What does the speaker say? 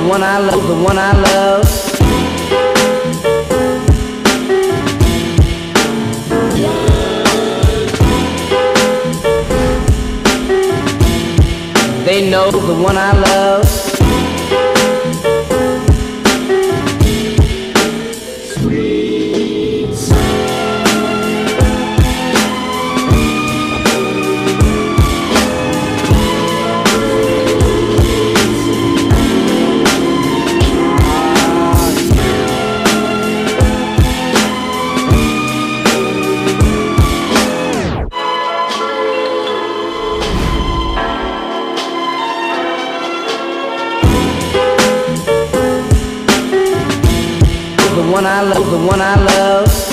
one I love, the one I love. They know the one I love. Sweet the one I love, the one I love.